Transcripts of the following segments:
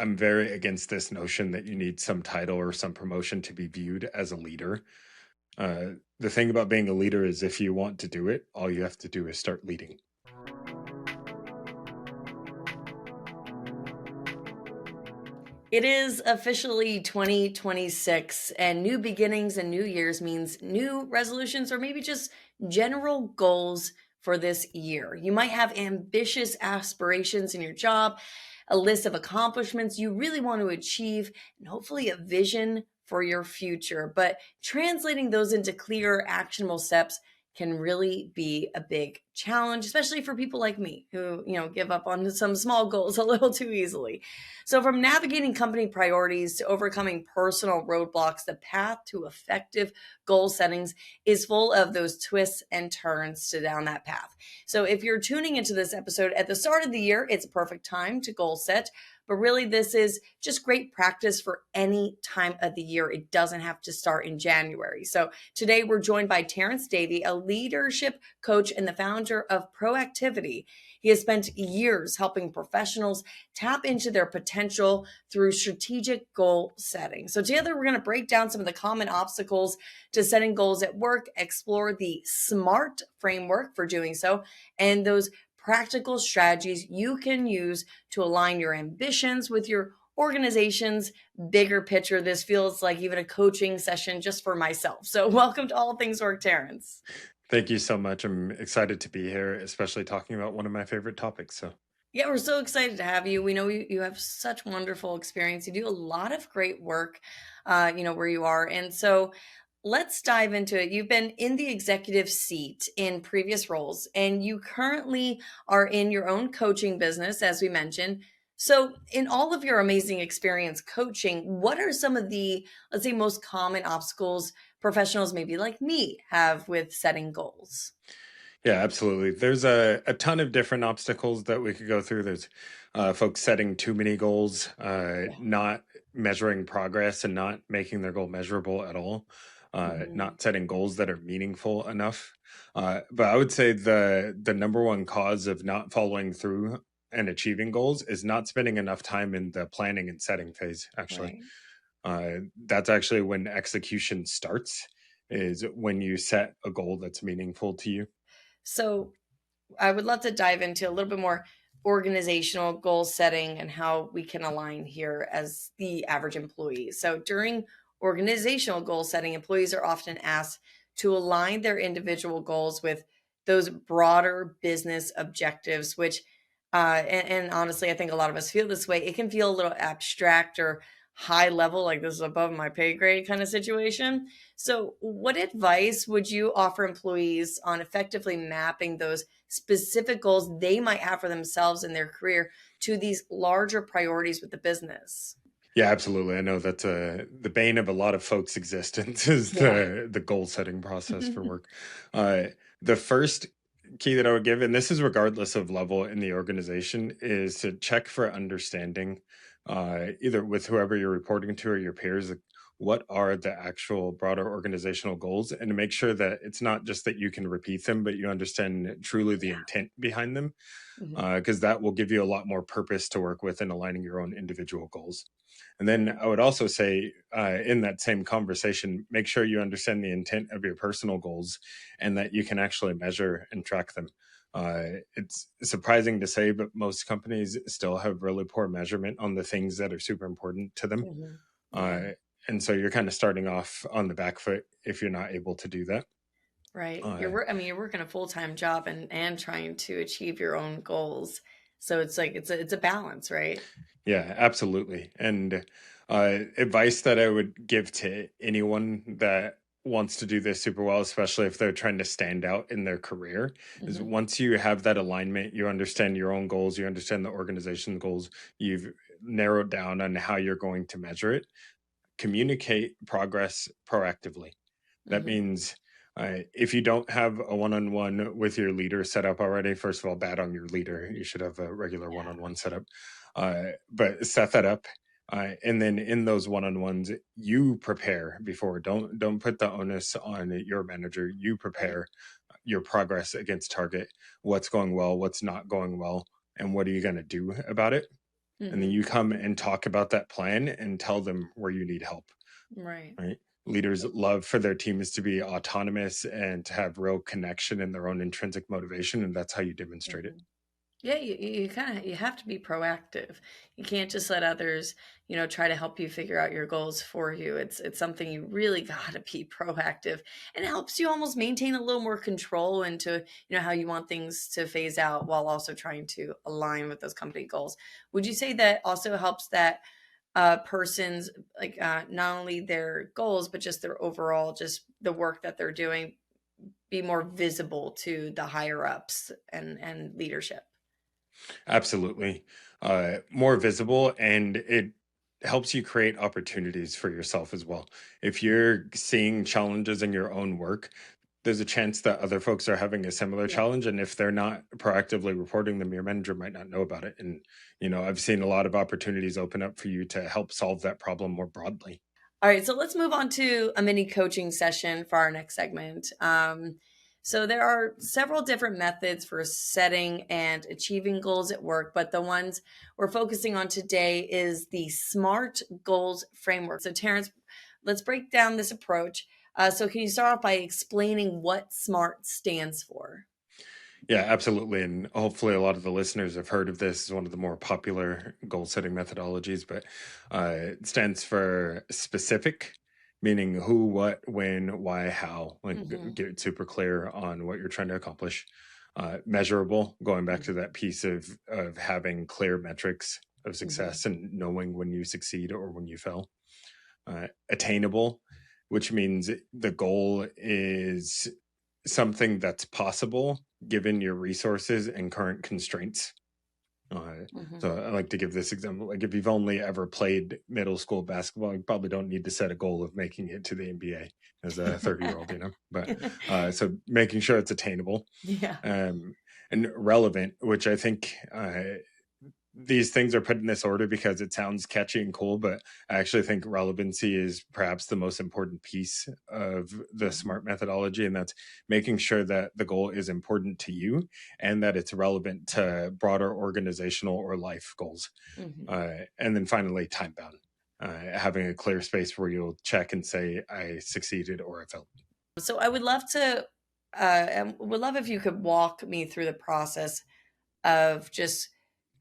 I'm very against this notion that you need some title or some promotion to be viewed as a leader. The thing about being a leader is if you want to do it, all you have to do is start leading. It is officially 2026, and new beginnings and new years means new resolutions or maybe just general goals for this year. You might have ambitious aspirations in your job, a list of accomplishments you really want to achieve, and hopefully a vision for your future. But translating those into clear, actionable steps can really be a big challenge, especially for people like me who, give up on some small goals a little too easily. So, from navigating company priorities to overcoming personal roadblocks, the path to effective goal settings is full of those twists and turns to down that path. So, if you're tuning into this episode at the start of the year, it's a perfect time to goal set. But really, this is just great practice for any time of the year. It doesn't have to start in January. So, today we're joined by Terence Davy, a leadership coach and the founder of Proactivity. He has spent years helping professionals tap into their potential through strategic goal setting. So, together, we're going to break down some of the common obstacles to setting goals at work, explore the SMART framework for doing so, and those practical strategies you can use to align your ambitions with your organization's bigger picture. This feels like even a coaching session just for myself. So, welcome to All Things Work, Terrence. Thank you so much. I'm excited to be here, especially talking about one of my favorite topics. So, Yeah, we're so excited to have you. We know you have such wonderful experience. You do a lot of great work, where you are. And so let's dive into it. You've been in the executive seat in previous roles, and you currently are in your own coaching business, as we mentioned. So, in all of your amazing experience coaching, what are some of the, let's say, most common obstacles professionals, maybe like me, have with setting goals? yeah, absolutely. There's a ton of different obstacles that we could go through. There's folks setting too many goals, Yeah. not measuring progress and not making their goal measurable at all, Mhm. not setting goals that are meaningful enough. But I would say the number one cause of not following through and achieving goals is not spending enough time in the planning and setting phase, actually. Right. That's actually when execution starts, is when you set a goal that's meaningful to you. So, I would love to dive into a little bit more organizational goal setting and how we can align here as the average employee. So, during organizational goal setting, employees are often asked to align their individual goals with those broader business objectives, which, and honestly, I think a lot of us feel this way. It can feel a little abstract or high level, like this is above my pay grade kind of situation. So, what advice would you offer employees on effectively mapping those specific goals they might have for themselves in their career to these larger priorities with the business? Yeah, absolutely. I know that the bane of a lot of folks' existence is Yeah. the goal setting process for work. Uh, the first key that I would give, and this is regardless of level in the organization, is to check for understanding, either with whoever you're reporting to or your peers. Like, what are the actual broader organizational goals, and to make sure that it's not just that you can repeat them, but you understand truly the Yeah. intent behind them, Mhm. because that will give you a lot more purpose to work with in aligning your own individual goals. And then I would also say, in that same conversation, make sure you understand the intent of your personal goals and that you can actually measure and track them. It's surprising to say, but most companies still have really poor measurement on the things that are super important to them. Mhm. Yeah. Uh, and so you're kind of starting off on the back foot if you're not able to do that. Right. Uh, I mean, you're working a full-time job and trying to achieve your own goals. So it's like it's a balance, right? Yeah, absolutely. And advice that I would give to anyone that wants to do this super well, especially if they're trying to stand out in their career, is Mhm. once you have that alignment, you understand your own goals, you understand the organization's goals, you've narrowed down on how you're going to measure it, communicate progress proactively. That Mhm. means if you don't have a one-on-one with your leader set up already, first of all, bad on your leader. You should have a regular Yeah. one-on-one setup. But set that up, and then in those one-on-ones, you prepare before. Don't put the onus on your manager. You Right. prepare your progress against target. What's going well? What's not going well? And what are you going to do about it? And then Hmm. you come and talk about that plan and tell them where you need help, Right. right? Leaders love for their teams to be autonomous and to have real connection in their own intrinsic motivation, and that's how you demonstrate it. Mhm. Yeah, you kind of you have to be proactive. You can't just let others, try to help you figure out your goals for you. It's something you really got to be proactive, and it helps you almost maintain a little more control into how you want things to phase out while also trying to align with those company goals. Would you say that also helps that person's like not only their goals but just their overall just the work that they're doing be more visible to the higher ups and leadership? Absolutely. More visible, and it helps you create opportunities for yourself as well. If you're seeing challenges in your own work, there's a chance that other folks are having a similar Yeah. challenge. And if they're not proactively reporting them, your manager might not know about it. And, I've seen a lot of opportunities open up for you to help solve that problem more broadly. All right, so let's move on to a mini coaching session for our next segment. So there are several different methods for setting and achieving goals at work, but the ones we're focusing on today is the SMART goals framework. So Terrence, let's break down this approach. So can you start off by explaining what SMART stands for? Yeah, absolutely. And hopefully, a lot of the listeners have heard of this. It's one of the more popular goal setting methodologies, but it stands for specific, meaning who, what, when, why, how. Like, Hmm. get it super clear on what you're trying to accomplish. Measurable, going back to that piece of having clear metrics of Hmm. success and knowing when you succeed or when you fail. Attainable, which means the goal is something that's possible given your resources and current constraints. Uh, Hmm. so I like to give this example. Like if you've only ever played middle school basketball, you probably don't need to set a goal of making it to the NBA as a 30-year-old, But so making sure it's attainable, Yeah. um, and relevant, which I think these things are put in this order because it sounds catchy and cool, but I actually think relevancy is perhaps the most important piece of the Hmm. SMART methodology. And that's making sure that the goal is important to you and that it's relevant to broader organizational or life goals. Hmm. And then finally, time bound, having a clear space where you'll check and say, I succeeded or I failed. So I would love to, would love if you could walk me through the process of just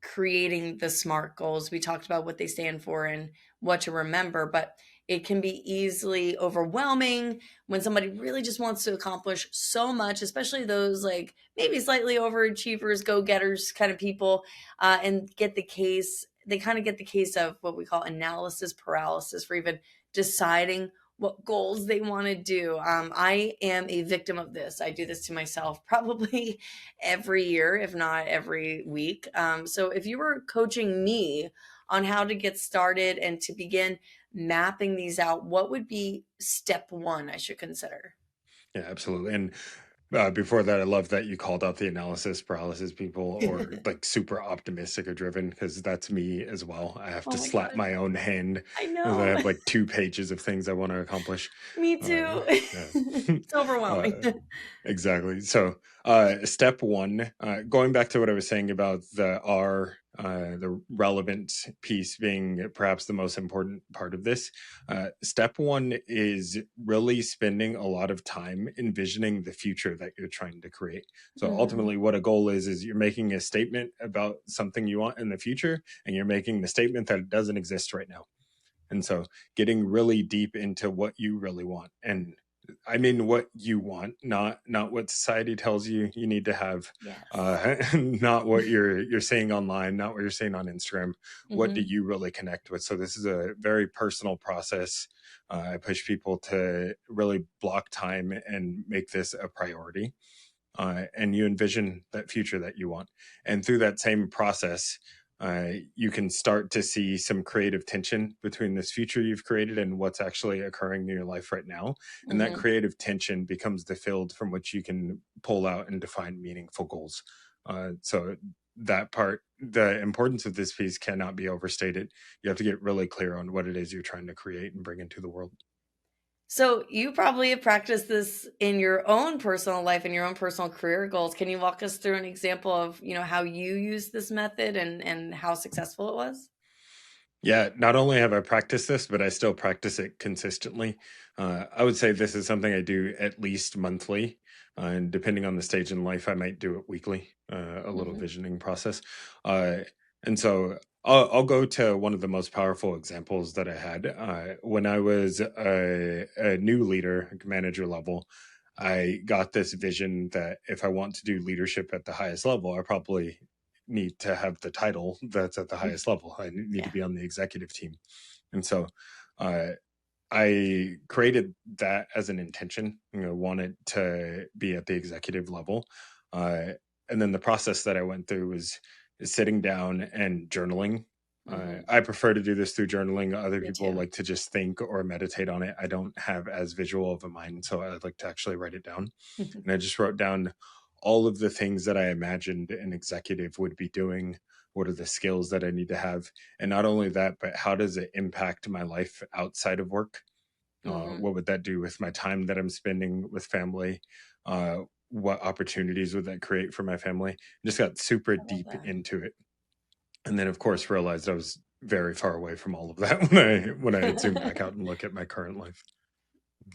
creating the SMART goals. We talked about what they stand for and what to remember, but it can be easily overwhelming when somebody really just wants to accomplish so much, especially those like maybe slightly overachievers, go getters kind of people, and get the case. They kind of get the case of what we call analysis paralysis for even deciding what goals they want to do. I am a victim of this. I do this to myself probably every year, if not every week. So if you were coaching me on how to get started and to begin mapping these out, what would be step one I should consider? Yeah, absolutely. And before that, I love that you called out the analysis paralysis people or like super optimistic or driven because that's me as well. I have Oh to my slap gosh, my own hand I as I know. have like 2 pages of things I want to accomplish. Me Uh, too. yeah. It's overwhelming. uh, exactly. So, step one, going back to what I was saying about the relevant piece being perhaps the most important part of this. Step one is really spending a lot of time envisioning the future that you're trying to create. So Hmm. ultimately, what a goal is you're making a statement about something you want in the future, and you're making the statement that it doesn't exist right now. And so getting really deep into what you really want. And I mean what you want, not what society tells you you need to have, Yes. not what you're seeing online, not what you're seeing on Instagram. What do Hmm. you really connect with? So this is a very personal process. I push people to really block time and make this a priority, and you envision that future that you want. And through that same process, you can start to see some creative tension between this future you've created and what's actually occurring in your life right now. And that Hmm. creative tension becomes the field from which you can pull out and define meaningful goals. So that part, the importance of this piece cannot be overstated. You have to get really clear on what it is you're trying to create and bring into the world. So you probably have practiced this in your own personal life and your own personal career goals. Can you walk us through an example of, how you use this method and how successful it was? Yeah, not only have I practiced this, but I still practice it consistently. I would say this is something I do at least monthly, and depending on the stage in life, I might do it weekly. A little Hmm. visioning process, uh, and so I'll go to one of the most powerful examples that I had when I was a new leader, manager level. I got this vision that if I want to do leadership at the highest level, I probably need to have the title that's at the highest level. I need to Yeah. be on the executive team. And so uh, I created that as an intention, wanted to be at the executive level. Uh, and then the process that I went through was sitting down and journaling. Hmm. I prefer to do this through journaling. Other Me people too. like to just think or meditate on it. I don't have as visual of a mind, so I like to actually write it down. And I just wrote down all of the things that I imagined an executive would be doing. What are the skills that I need to have? And not only that, but how does it impact my life outside of work? Hmm. What would that do with my time that I'm spending with family? What opportunities would that create for my family? Just got super I love deep that. into it, and then of course realized I was very far away from all of that when I zoom back out and look at my current life.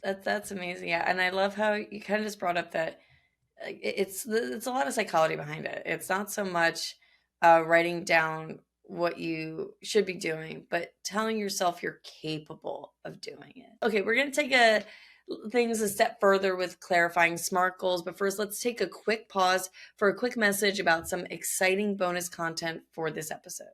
That's amazing. Yeah, and I love how you kind of just brought up that it's a lot of psychology behind it. It's not so much writing down what you should be doing, but telling yourself you're capable of doing it. Okay, we're gonna take things a step further with clarifying SMART goals, but first let's take a quick pause for a quick message about some exciting bonus content for this episode.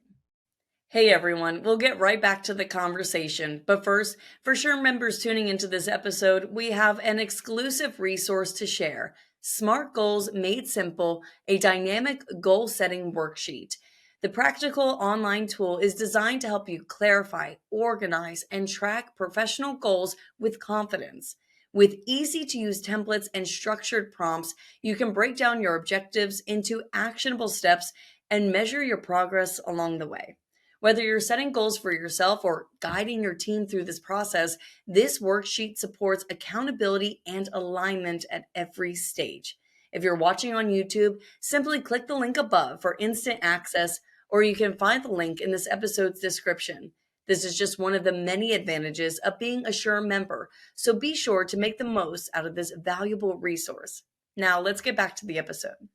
Hey everyone, we'll get right back to the conversation. But first, for SHRM members tuning into this episode, we have an exclusive resource to share: Smart Goals Made Simple, a dynamic goal setting worksheet. The practical online tool is designed to help you clarify, organize, and track professional goals with confidence. With easy to use templates and structured prompts, you can break down your objectives into actionable steps and measure your progress along the way. Whether you're setting goals for yourself or guiding your team through this process, this worksheet supports accountability and alignment at every stage. If you're watching on YouTube, simply click the link above for instant access, or you can find the link in this episode's description. This is just one of the many advantages of being a SHRM member, so be sure to make the most out of this valuable resource. Now, let's get back to the episode.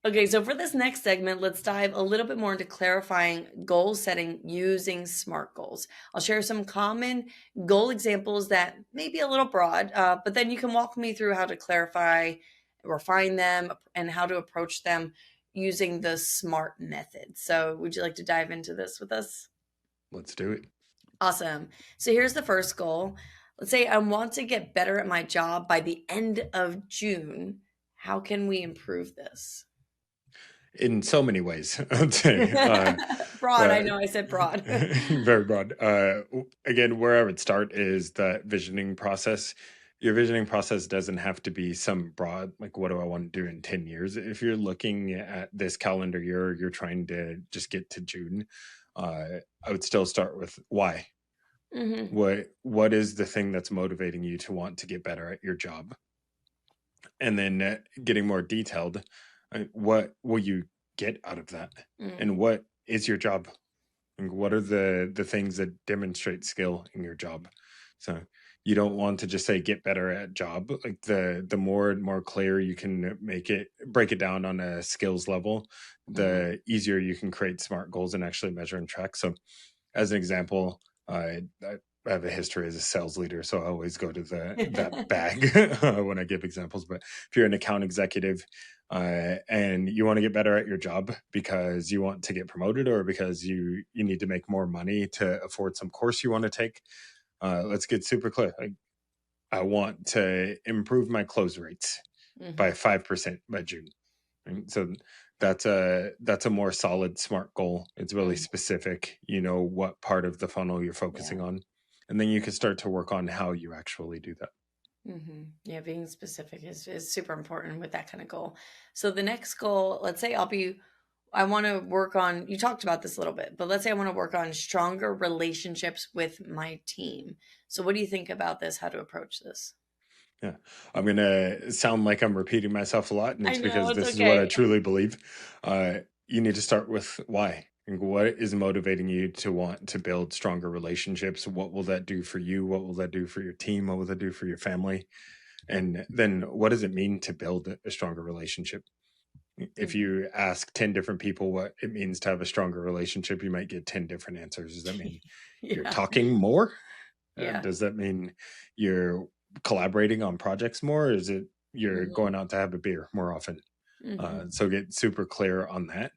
Okay, so for this next segment, let's dive a little bit more into clarifying goal setting using SMART goals. I'll share some common goal examples that may be a little broad, but then you can walk me through how to clarify, refine them, and how to approach them using the SMART method. So, would you like to dive into this with us? Let's do it. Awesome. So, here's the first goal. Let's say I want to get better at my job by the end of June. How can we improve this? In so many ways, I would say. Broad, I But know I said broad. very broad. Again, where I would start is the visioning process. Your visioning process doesn't have to be some broad, like, what do I want to do in 10 years? If you're looking at this calendar year, you're trying to just get to June, I would still start with why. Mhm. What is the thing that's motivating you to want to get better at your job? And then getting more detailed, what will you get out of that? And Mm, what is your job? Like, what are the things that demonstrate skill in your job? So you don't want to just say get better at job. Like, the more and more clear you can break it down on a skills level, mhm. the easier you can create smart goals and actually measure and track. So as an example, I have a history as a sales leader, so I always go to the that bag when I give examples. But if you're an account executive and you want to get better at your job because you want to get promoted or because you need to make more money to afford some course you want to take, let's get super clear. Like, I want to improve my close rates by Mhm. 5% by June. Right? So that's a more solid smart goal. It's really Mhm. specific. You know what part of the funnel you're Yeah. focusing on, and then you can start to work on how you actually do that. Yeah, being specific is super important with that kind of goal. So the next goal, let's say I'll be I want to work on, you talked about this a little bit, but let's say I want to work on stronger relationships with my team. So what do you think about this? How to approach this? Yeah. I'm going to sound like I'm repeating myself a lot, and I it's know, because it's this is what I okay. truly believe. You need to start with why. And what is motivating you to want to build stronger relationships? What will that do for you? What will that do for your team? What will that do for your family? And then what does it mean to build a stronger relationship? If Mhm. you ask 10 different people what it means to have a stronger relationship, you might get 10 different answers. Does that mean you're Yeah. talking more? Yeah. Does that mean you're collaborating on projects more? Or is it you're Mhm. going out to have a beer more often? Mhm. So get super clear on that.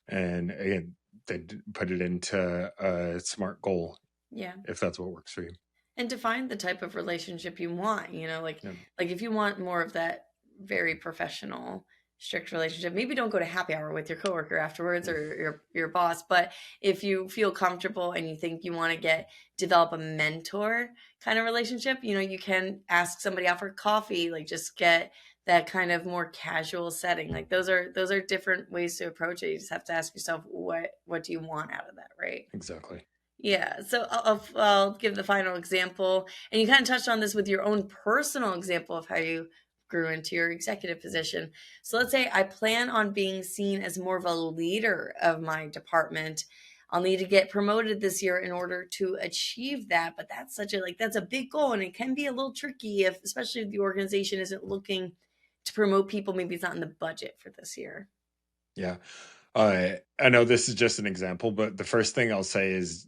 And again, then put it into a smart goal Yeah. if that's what works for you. And define the type of relationship you want, Yeah, like if you want more of that very professional strict relationship, maybe don't go to happy hour with your coworker afterwards, or your boss. But if you feel comfortable and you think you want to develop a mentor kind of relationship, you can ask somebody out for coffee, like just get that kind of more casual setting. Like those are different ways to approach it. You just have to ask yourself, what do you want out of that, right? exactly. Yeah, so I'll give the final example, and you kind of touched on this with your own personal example of how you grew into your executive position. So let's say I plan on being seen as more of a leader of my department. I'll need to get promoted this year in order to achieve that, but that's a big goal, and it can be a little tricky, if especially if the organization isn't looking to promote people. Maybe it's not in the budget for this year. Yeah. I know this is just an example, but the first thing I'll say is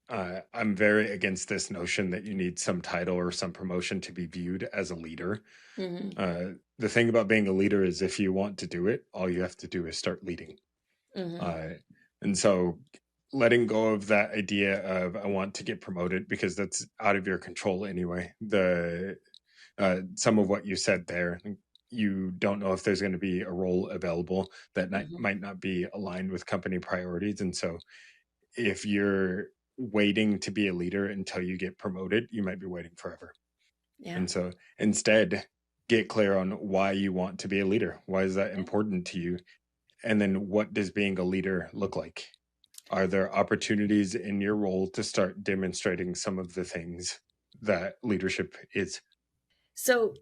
I'm very against this notion that you need some title or some promotion to be viewed as a leader. Hmm. The thing about being a leader is if you want to do it, all you have to do is start leading. Hmm. Uh, and so letting go of that idea of I want to get promoted because that's out of your control anyway. The some of what you said there, you don't know if there's going to be a role available that Hmm. might not be aligned with company priorities. And so if you're waiting to be a leader until you get promoted, you might be waiting forever. Yeah. And so instead, get clear on why you want to be a leader. Why is that Yeah. important to you? And then what does being a leader look like? Are there opportunities in your role to start demonstrating some of the things that leadership is? So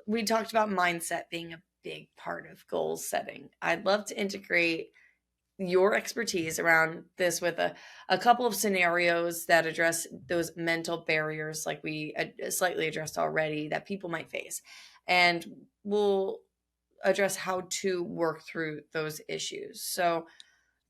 we talked about mindset being a big part of goal setting. I'd love to integrate your expertise around this with a couple of scenarios that address those mental barriers, like we slightly addressed already, that people might face. And we'll address how to work through those issues. So,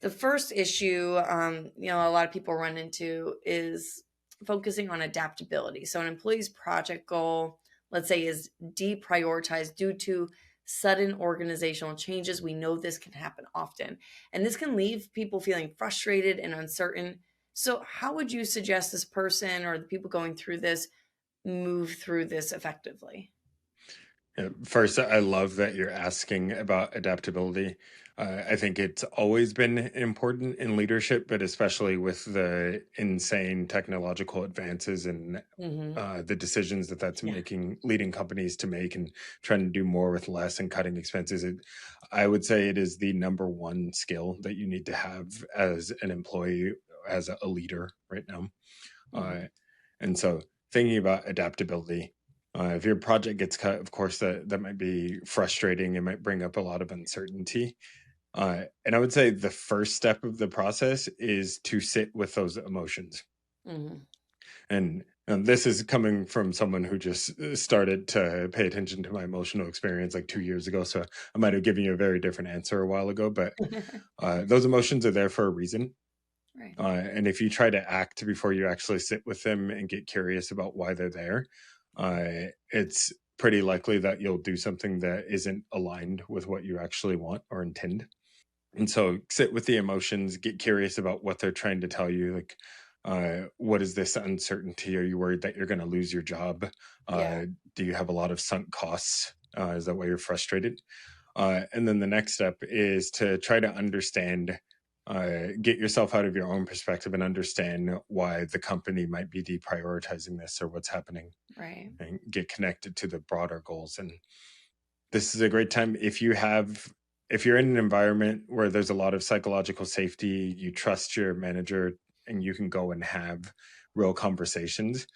the first issue, a lot of people run into is focusing on adaptability. So, an employee's project goal, let's say, is deprioritized due to sudden organizational changes. We know this can happen often, and this can leave people feeling frustrated and uncertain. So, how would you suggest this person or the people going through this move through this effectively? First, I love that you're asking about adaptability. I think it's always been important in leadership, but especially with the insane technological advances and Hmm. the decisions that that's Yeah. making, leading companies to make and trying to do more with less and cutting expenses. I would say it is the number one skill that you need to have as an employee, as a leader right now. Uh, Hmm. and so thinking about adaptability, if your project gets cut, of course, that might be frustrating. It might bring up a lot of uncertainty. And I would say the first step of the process is to sit with those emotions. Hmm. And this is coming from someone who just started to pay attention to my emotional experience like 2 years ago. So I might have given you a very different answer a while ago, but those emotions are there for a reason. Right. And if you try to act before you actually sit with them and get curious about why they're there, it's pretty likely that you'll do something that isn't aligned with what you actually want or intend. And so sit with the emotions, get curious about what they're trying to tell you. Like, what is this uncertainty? Are you worried that you're going to lose your job? Yeah. Do you have a lot of sunk costs? Is that why you're frustrated? And then the next step is to try to understand, get yourself out of your own perspective and understand why the company might be deprioritizing this or what's happening, Right. and get connected to the broader goals. And this is a great time if you have if you're in an environment where there's a lot of psychological safety, you trust your manager, and you can go and have real conversations.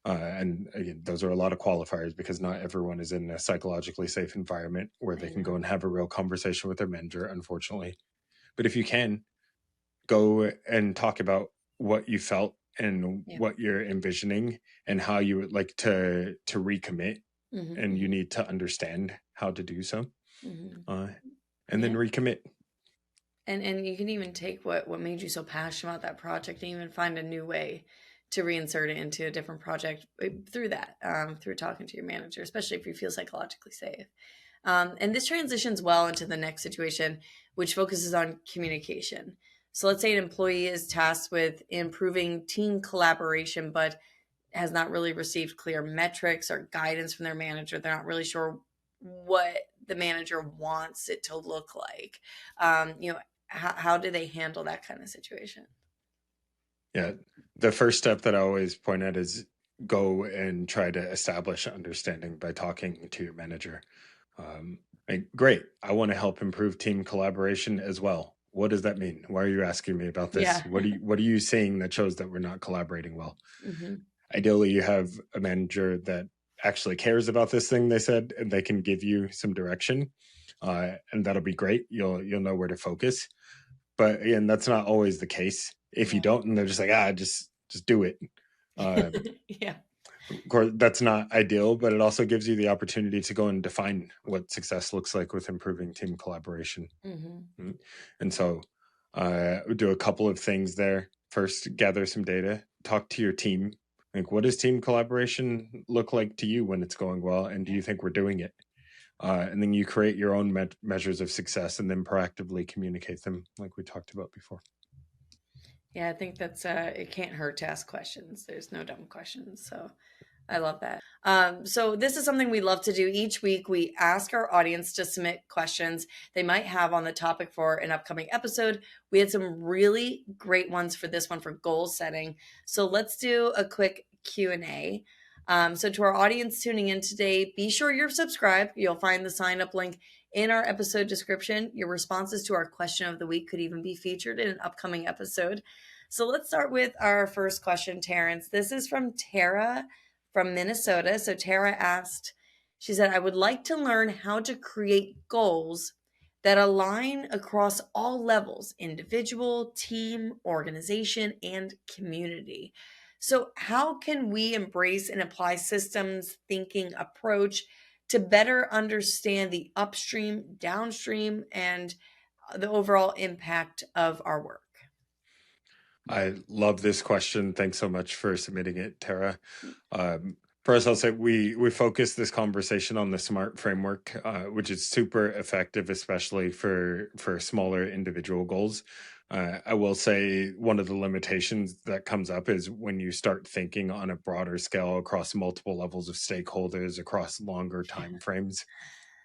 And again, those are a lot of qualifiers because not everyone is in a psychologically safe environment where they I can go know. and have a real conversation with their manager, unfortunately. But if you can, go and talk about what you felt and Yeah. what you're envisioning and how you would like to recommit, and you Mm-hmm. need to understand how to do so, Mm-hmm. uh, and then Yeah. recommit. And you can even take what made you so passionate about that project and even find a new way to reinsert it into a different project through that, through talking to your manager, especially if you feel psychologically safe. And this transitions well into the next situation, which focuses on communication. So let's say an employee is tasked with improving team collaboration, but has not really received clear metrics or guidance from their manager. They're not really sure what the manager wants it to look like. How do they handle that kind of situation? Yeah, the first step that I always point at is go and try to establish understanding by talking to your manager. Um, like, great, I want to help improve team collaboration as well. What does that mean? Why are you asking me about this? Yeah. What are you seeing that shows that we're not collaborating well? Hmm. Ideally, you have a manager that actually cares about this thing they said, and they can give you some direction, and that'll be great. You'll know where to focus. But again, that's not always the case. If you Yeah. don't, and they're just like, just do it. Uh, Yeah. of course, that's not ideal, but it also gives you the opportunity to go and define what success looks like with improving team collaboration. Hmm. Mm. And so, do a couple of things there. First, gather some data, talk to your team. Like, what does team collaboration look like to you when it's going well? And do Yeah. you think we're doing it? And then you create your own measures of success and then proactively communicate them, like we talked about before. Yeah, I think that's it can't hurt to ask questions. There's no dumb questions. So I love that. So this is something we love to do each week. We ask our audience to submit questions they might have on the topic for an upcoming episode. We had some really great ones for this one for goal setting. So let's do a quick Q&A. So to our audience tuning in today, be sure you're subscribed. You'll find the sign up link in our episode description. Your responses to our question of the week could even be featured in an upcoming episode. So let's start with our first question, Terrence. This is from Tara from Minnesota. So Tara asked, she said, I would like to learn how to create goals that align across all levels, individual, team, organization, and community. So, how can we embrace and apply systems thinking approach to better understand the upstream, downstream, and the overall impact of our work? I love this question. Thanks so much for submitting it, Tara. Um, First, I'll say we focus this conversation on the SMART framework, which is super effective, especially for smaller individual goals. I will say one of the limitations that comes up is when you start thinking on a broader scale across multiple levels of stakeholders across longer time frames.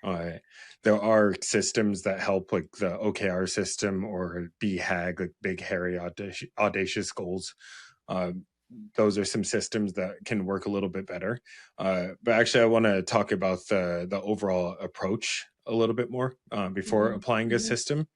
Uh, there are systems that help, like the OKR system or BHAG, like big, hairy, audacious goals. Uh, those are some systems that can work a little bit better. But actually, I want to talk about the overall approach a little bit more before Mm-hmm. applying a Mm-hmm. system.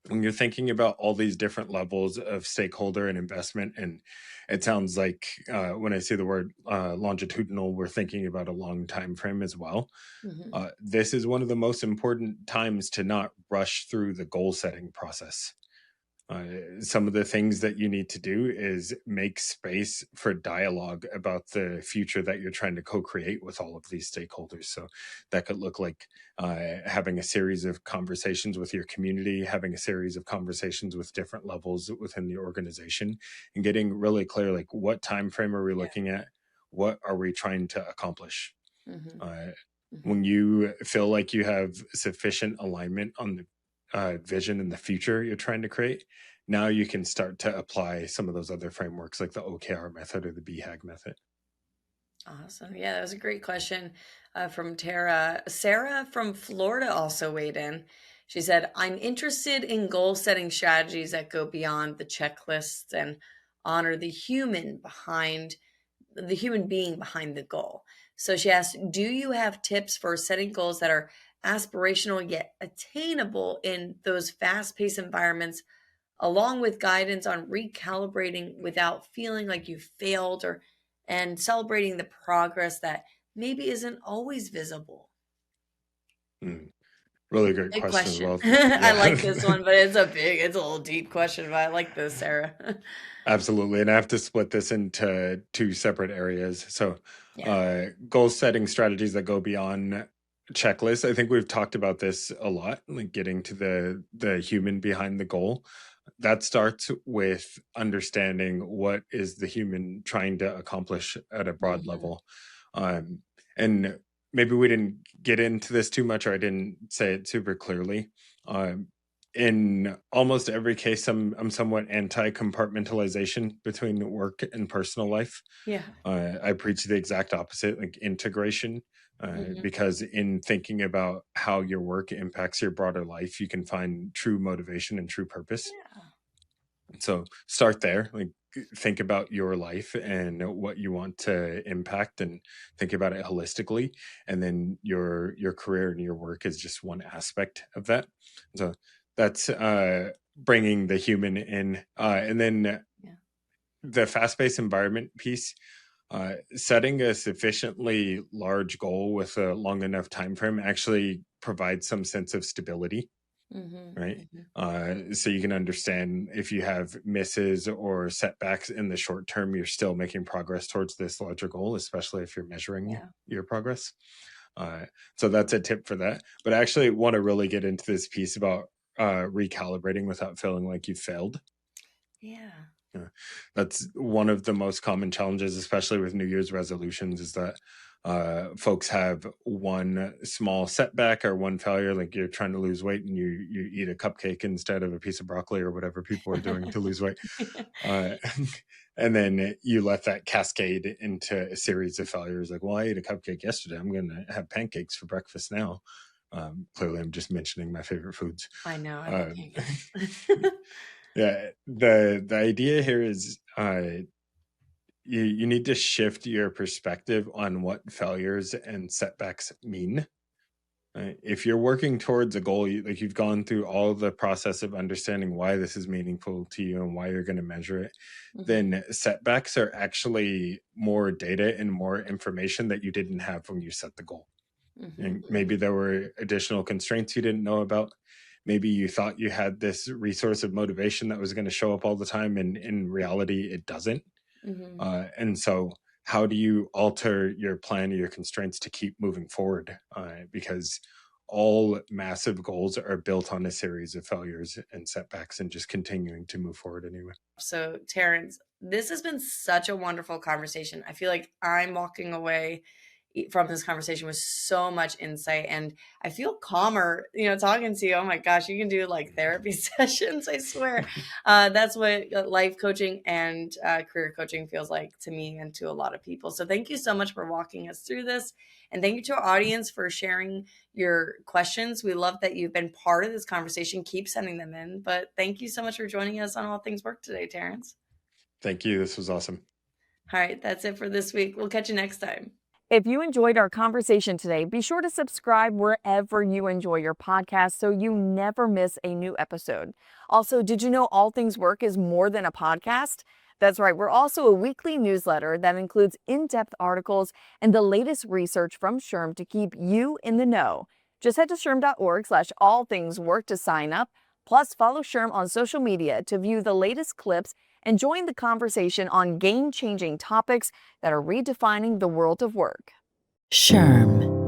When you're thinking about all these different levels of stakeholder and investment, and it sounds like when I see the word longitudinal, we're thinking about a long time frame as well. Mm-hmm. This is one of the most important times to not rush through the goal setting process. Some of the things that you need to do is make space for dialogue about the future that you're trying to co-create with all of these stakeholders. So that could look like having a series of conversations with your community, having a series of conversations with different levels within the organization, and getting really clear, like, what time frame are we Yeah. looking at? What are we trying to accomplish? Mm-hmm. Uh, Mm-hmm. when you feel like you have sufficient alignment on the vision and the future you're trying to create, now you can start to apply some of those other frameworks like the OKR method or the BHAG method. Awesome. Yeah, that was a great question from Tara. Sarah from Florida also weighed in. She said, I'm interested in goal setting strategies that go beyond the checklists and honor the human being behind the goal. So she asked, do you have tips for setting goals that are aspirational yet attainable in those fast-paced environments, along with guidance on recalibrating without feeling like you failed, or and celebrating the progress that maybe isn't always visible? Mm, really great Big question as question. well. I Yeah. like this one, but it's a little deep question, but I like this, Sarah. Absolutely. And I have to split this into two separate areas. So, Yeah. goal setting strategies that go beyond checklists. I think we've talked about this a lot, like getting to the human behind the goal. That starts with understanding what is the human trying to accomplish at a broad Hmm. level. And maybe we didn't get into this too much, or I didn't say it super clearly. Um, in almost every case, I'm somewhat anti compartmentalization between work and personal life. Yeah. I preach the exact opposite, like integration, Hmm. because in thinking about how your work impacts your broader life, you can find true motivation and true purpose. Yeah. So start there, like think about your life and what you want to impact, and think about it holistically. And then your career and your work is just one aspect of that. So that's bringing the human in, and then Yeah. the fast-paced environment piece, setting a sufficiently large goal with a long enough time frame actually provides some sense of stability, Hmm. right? Hmm. So you can understand if you have misses or setbacks in the short term, you're still making progress towards this larger goal, especially if you're measuring Yeah. your progress. Uh, so that's a tip for that. But I actually want to really get into this piece about recalibrating without feeling like you failed. Yeah. Yeah. That's one of the most common challenges, especially with New Year's resolutions, is that folks have one small setback or one failure, like you're trying to lose weight and you eat a cupcake instead of a piece of broccoli or whatever people are doing to lose weight. Uh, and then you let that cascade into a series of failures. Like, well, I ate a cupcake yesterday. I'm going to have pancakes for breakfast now. Clearly, I'm just mentioning my favorite foods. I know. I love Um, pancakes. yeah, the idea here is you need to shift your perspective on what failures and setbacks mean. Right? If you're working towards a goal, like you've gone through all the process of understanding why this is meaningful to you and why you're going to measure it, Hmm. then setbacks are actually more data and more information that you didn't have when you set the goal. Hmm. And maybe there were additional constraints you didn't know about. Maybe you thought you had this resource of motivation that was going to show up all the time, and in reality, it doesn't. Hmm. And so, how do you alter your plan or your constraints to keep moving forward? Because all massive goals are built on a series of failures and setbacks, and just continuing to move forward anyway. So, Terrence, this has been such a wonderful conversation. I feel like I'm walking away from this conversation with so much insight, and I feel calmer, talking to you. Oh my gosh, you can do like therapy sessions, I swear. That's what life coaching and career coaching feels like to me and to a lot of people. So, thank you so much for walking us through this. And thank you to our audience for sharing your questions. We love that you've been part of this conversation. Keep sending them in. But thank you so much for joining us on All Things Work today, Terrence. Thank you. This was awesome. All right, that's it for this week. We'll catch you next time. If you enjoyed our conversation today, be sure to subscribe wherever you enjoy your podcast so you never miss a new episode. Also, did you know All Things Work is more than a podcast? That's right, we're also a weekly newsletter that includes in-depth articles and the latest research from SHRM to keep you in the know. Just head to shrm.org/allthingswork to sign up. Plus, follow SHRM on social media to view the latest clips and join the conversation on game-changing topics that are redefining the world of work. SHRM.